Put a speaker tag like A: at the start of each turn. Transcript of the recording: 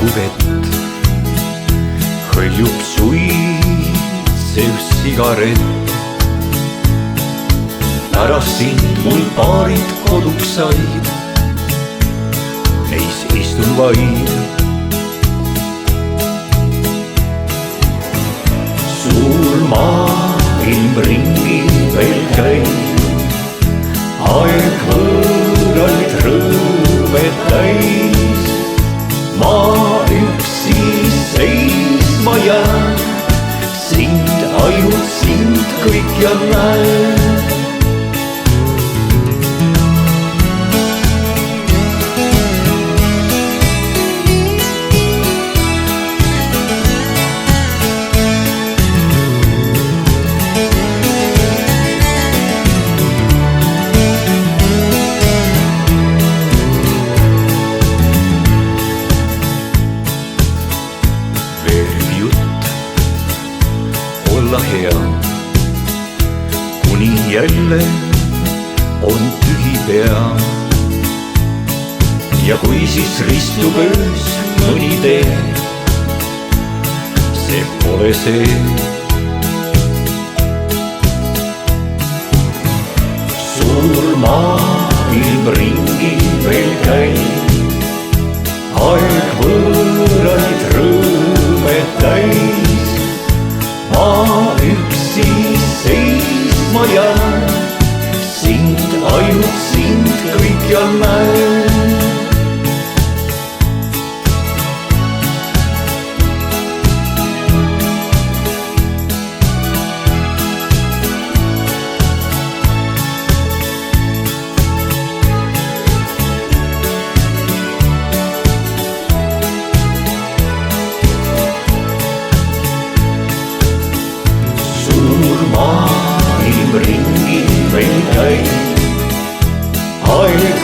A: valguvett hõljub suitsev sigaret. Pärast sind mul paarid koduks said, neis istun vaid. Suur maailm ringi veel käib, aeg võõraid rõõme täis. Ma üksi seisma jään, sind, ainult sind kõik ja näen. Olla hea, kuni jälle on tühi pea. Ja kui siis ristub öös mõni tee, see pole see. Suur maailm ringi veel käib, aeg võõraid rõõme täis. Ma üksi seisma jään, sind, ainult sind kõik ja näen. Maailm ringi veel käib, aeg